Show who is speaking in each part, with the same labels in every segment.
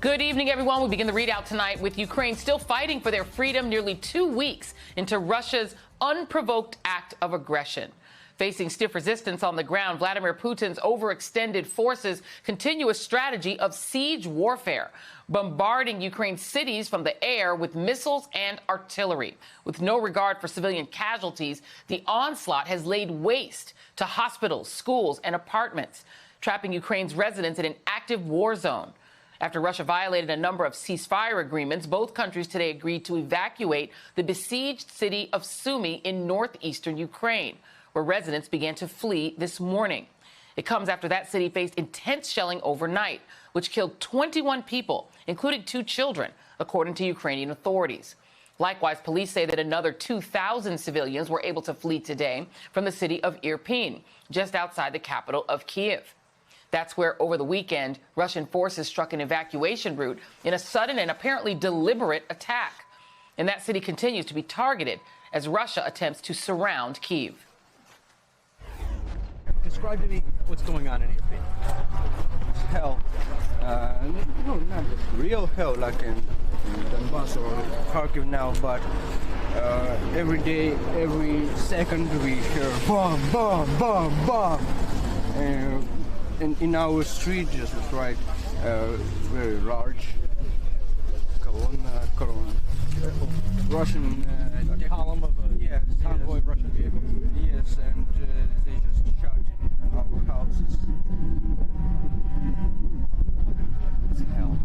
Speaker 1: Good evening, everyone. We begin the readout tonight with Ukraine still fighting for their freedom nearly 2 weeks into Russia's unprovoked act of aggression. Facing stiff resistance on the ground, Vladimir Putin's overextended forces continue a strategy of siege warfare, bombarding Ukraine's cities from the air with missiles and artillery. With no regard for civilian casualties, the onslaught has laid waste to hospitals, schools, and apartments, trapping Ukraine's residents in an active war zone. After Russia violated a number of ceasefire agreements, both countries today agreed to evacuate the besieged city of Sumy in northeastern Ukraine, where residents began to flee this morning. It comes after that city faced intense shelling overnight, which killed 21 people, including 2 children, according to Ukrainian authorities. Likewise, police say that another 2,000 civilians were able to flee today from the city of Irpin, just outside the capital of Kyiv. That's where, over the weekend, Russian forces struck an evacuation route in a sudden and apparently deliberate attack. And that city continues to be targeted as Russia attempts to surround Kyiv.
Speaker 2: Describe to me what's going on in Irpin.
Speaker 3: It's hell. No, not real hell like in Donbass or Kharkiv now, but every day, every second we hear bomb, bomb, bomb, bomb. And in our street, just right, very large column, Russian
Speaker 2: Column of convoy of Russian vehicles.
Speaker 3: Yes, and they just shot in our houses. It's hell.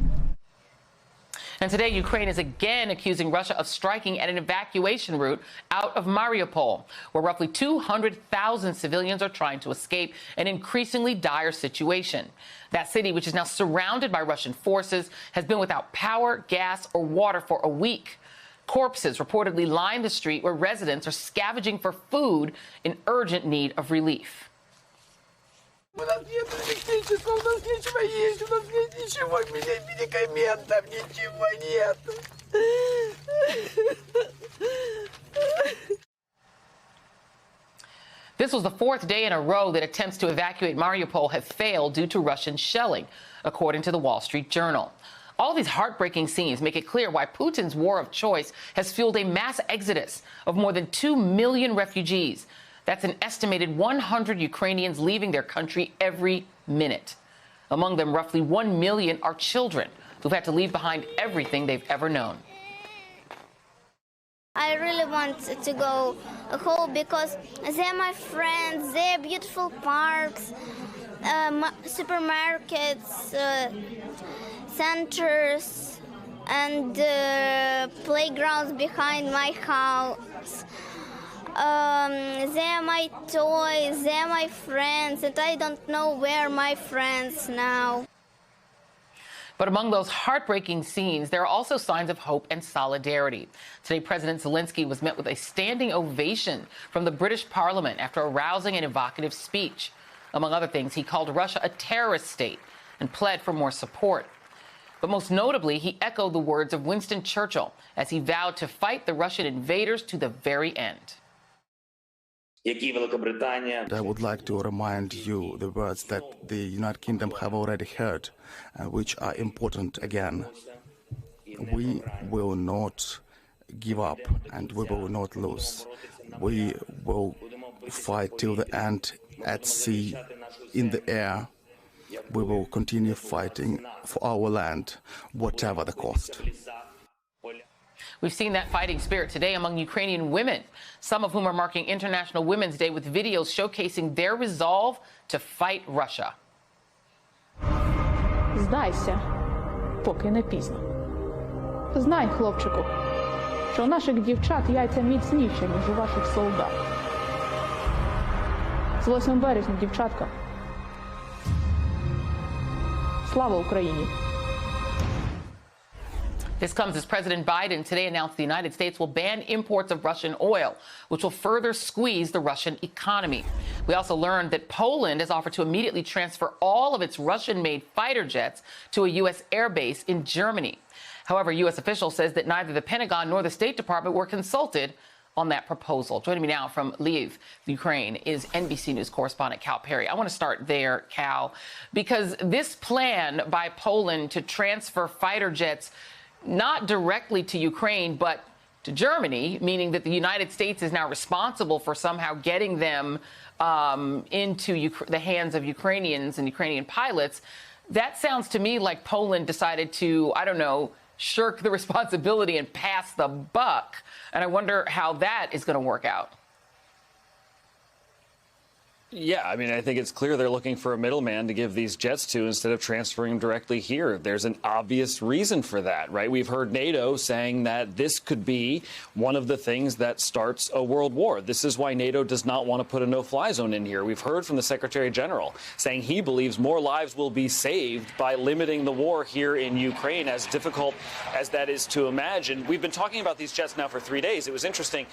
Speaker 1: And today, Ukraine is again accusing Russia of striking at an evacuation route out of Mariupol, where roughly 200,000 civilians are trying to escape an increasingly dire situation. That city, which is now surrounded by Russian forces, has been without power, gas, or water for a week. Corpses reportedly line the street where residents are scavenging for food in urgent need of relief.
Speaker 4: У нас нет электричества, у нас ничего есть, у нас нет ничего, медикаментов, ничего нет.
Speaker 1: This was the 4th day in a row that attempts to evacuate Mariupol have failed due to Russian shelling, according to the Wall Street Journal. All these heartbreaking scenes make it clear why Putin's war of choice has fueled a mass exodus of more than 2 million refugees. That's an estimated 100 Ukrainians leaving their country every minute. Among them, roughly 1 million are children who've had to leave behind everything they've ever known.
Speaker 5: I really want to go home because they're my friends, they're beautiful parks, supermarkets, centers, and playgrounds behind my house. They're my toys, they're my friends, and I don't know where my friends now.
Speaker 1: But among those heartbreaking scenes, there are also signs of hope and solidarity. Today, President Zelensky was met with a standing ovation from the British Parliament after a rousing and evocative speech. Among other things, he called Russia a terrorist state and pled for more support. But most notably, he echoed the words of Winston Churchill as he vowed to fight the Russian invaders to the very end.
Speaker 6: I would like to remind you the words that the United Kingdom have already heard, which are important again. We will not give up and we will not lose. We will fight till the end at sea, in the air. We will continue fighting for our land, whatever the cost.
Speaker 1: We've seen that fighting spirit today among Ukrainian women, some of whom are marking International Women's Day with videos showcasing their resolve to fight Russia.
Speaker 7: Здайся, поки не пізно. Знай, хлопчику, що у наших дівчат яйця міцніші, ніж у ваших солдат. З 8 березня, дівчатка. Слава Україні!
Speaker 1: This comes as President Biden today announced the United States will ban imports of Russian oil, which will further squeeze the Russian economy. We also learned that Poland has offered to immediately transfer all of its Russian-made fighter jets to a U.S. airbase in Germany. However, U.S. official says that neither the Pentagon nor the State Department were consulted on that proposal. Joining me now from Lviv, Ukraine, is NBC News correspondent Cal Perry. I want to start there, Cal, because this plan by Poland to transfer fighter jets not directly to Ukraine, but to Germany, meaning that the United States is now responsible for somehow getting them into the hands of Ukrainians and Ukrainian pilots. That sounds to me like Poland decided to, I don't know, shirk the responsibility and pass the buck. And I wonder how that is going to work out.
Speaker 8: Yeah, I mean, I think it's clear they're looking for a middleman to give these jets to instead of transferring them directly here. There's an obvious reason for that, right? We've heard NATO saying that this could be one of the things that starts a world war. This is why NATO does not want to put a no-fly zone in here. We've heard from the Secretary General saying he believes more lives will be saved by limiting the war here in Ukraine, as difficult as that is to imagine. We've been talking about these jets now for 3 days. It was interesting.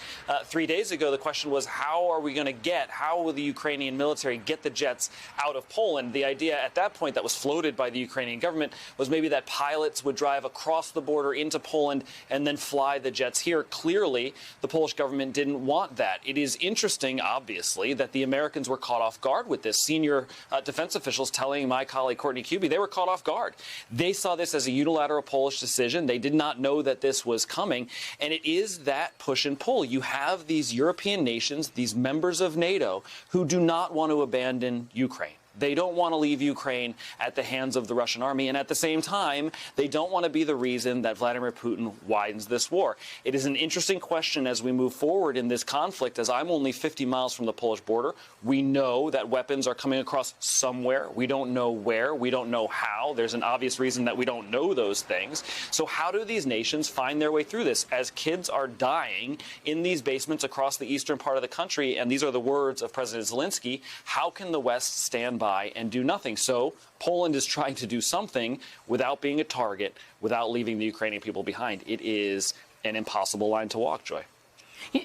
Speaker 8: 3 days ago, the question was, how are we going to how will the Ukrainian military get the jets out of Poland? The idea at that point that was floated by the Ukrainian government was maybe that pilots would drive across the border into Poland and then fly the jets here. Clearly, the Polish government didn't want that. It is interesting, obviously, that the Americans were caught off guard with this. Senior defense officials telling my colleague Courtney Kube they were caught off guard. They saw this as a unilateral Polish decision. They did not know that this was coming. And it is that push and pull. You have these European nations, these members of NATO, who do not want to abandon Ukraine. They don't want to leave Ukraine at the hands of the Russian army. And at the same time, they don't want to be the reason that Vladimir Putin widens this war. It is an interesting question as we move forward in this conflict, as I'm only 50 miles from the Polish border. We know that weapons are coming across somewhere. We don't know where. We don't know how. There's an obvious reason that we don't know those things. So how do these nations find their way through this? As kids are dying in these basements across the eastern part of the country, and these are the words of President Zelensky, how can the West stand by and do nothing? So Poland is trying to do something without being a target, without leaving the Ukrainian people behind. It is an impossible line to walk, Joy.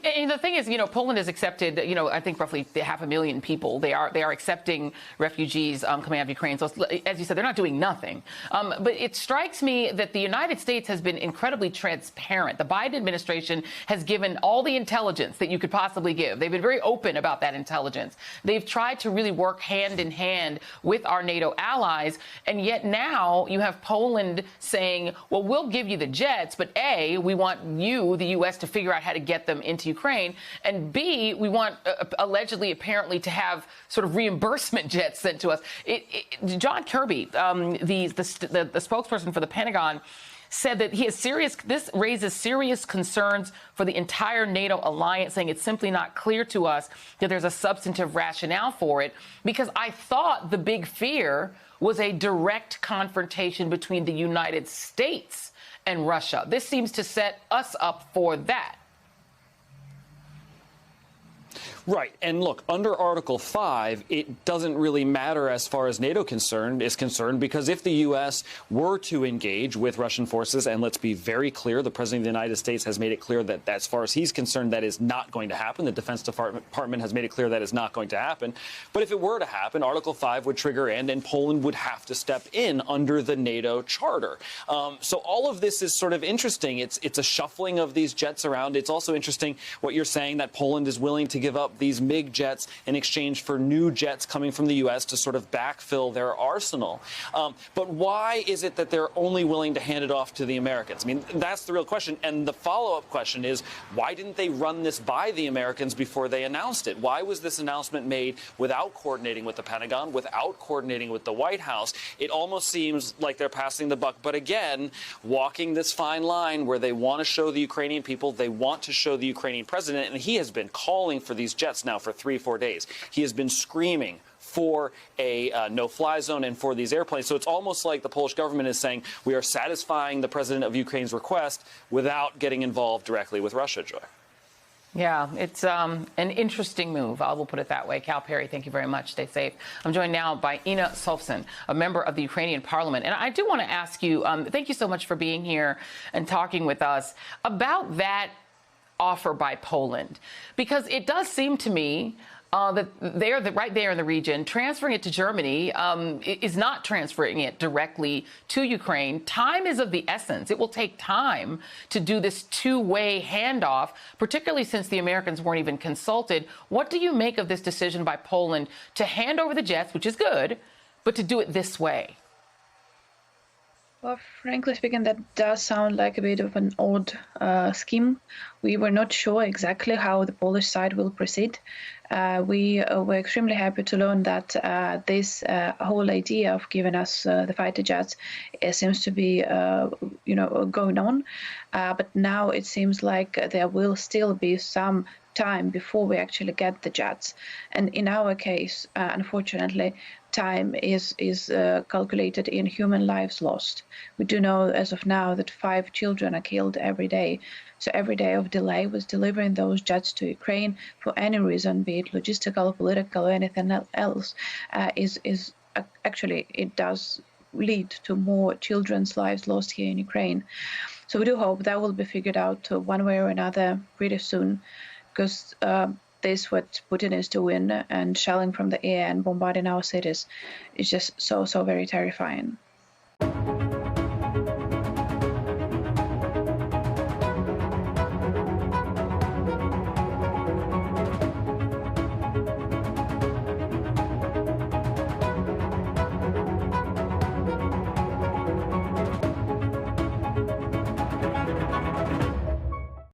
Speaker 1: And the thing is, Poland has accepted, I think roughly 500,000 people. They are accepting refugees coming out of Ukraine. So, as you said, they're not doing nothing. But it strikes me that the United States has been incredibly transparent. The Biden administration has given all the intelligence that you could possibly give. They've been very open about that intelligence. They've tried to really work hand in hand with our NATO allies. And yet now you have Poland saying, well, we'll give you the jets, but A, we want you, the U.S., to figure out how to get them into Ukraine, and B, we want apparently to have sort of reimbursement jets sent to us. John Kirby, the spokesperson for the Pentagon, said that this raises serious concerns for the entire NATO alliance, saying it's simply not clear to us that there's a substantive rationale for it, because I thought the big fear was a direct confrontation between the United States and Russia. This seems to set us up for that.
Speaker 8: Right. And look, under Article 5, it doesn't really matter as far as NATO is concerned, because if the U.S. were to engage with Russian forces, and let's be very clear, the President of the United States has made it clear that as far as he's concerned, that is not going to happen. The Defense Department has made it clear that is not going to happen. But if it were to happen, Article 5 would trigger and Poland would have to step in under the NATO charter. So all of this is sort of interesting. It's a shuffling of these jets around. It's also interesting what you're saying, that Poland is willing to give up these MiG jets in exchange for new jets coming from the U.S. to sort of backfill their arsenal. But why is it that they're only willing to hand it off to the Americans? I mean, that's the real question. And the follow-up question is, why didn't they run this by the Americans before they announced it? Why was this announcement made without coordinating with the Pentagon, without coordinating with the White House? It almost seems like they're passing the buck. But again, walking this fine line where they want to show the Ukrainian people, they want to show the Ukrainian president, and he has been calling for these jets now for 3-4 days. He has been screaming for a no-fly zone and for these airplanes. So it's almost like the Polish government is saying we are satisfying the president of Ukraine's request without getting involved directly with Russia, Joy.
Speaker 1: Yeah, it's an interesting move. I will put it that way. Cal Perry, thank you very much. Stay safe. I'm joined now by Inna Sovsun, a member of the Ukrainian parliament. And I do want to ask you, thank you so much for being here and talking with us about that offer by Poland, because it does seem to me that they're right there in the region. Transferring it to Germany is not transferring it directly to Ukraine. Time is of the essence. It will take time to do this two-way handoff, particularly since the Americans weren't even consulted. What do you make of this decision by Poland to hand over the jets, which is good, but to do it this way?
Speaker 9: Well, frankly speaking, that does sound like a bit of an odd scheme. We were not sure exactly how the Polish side will proceed. We were extremely happy to learn that this whole idea of giving us the fighter jets seems to be, going on. But now it seems like there will still be some time before we actually get the jets. And in our case, unfortunately, time is calculated in human lives lost. We do know as of now that 5 children are killed every day. So every day of delay with delivering those jets to Ukraine for any reason, be it logistical, political, or anything else, is actually, it does lead to more children's lives lost here in Ukraine. So we do hope that will be figured out one way or another pretty soon, because this, what Putin is doing, and shelling from the air and bombarding our cities, is just so very terrifying.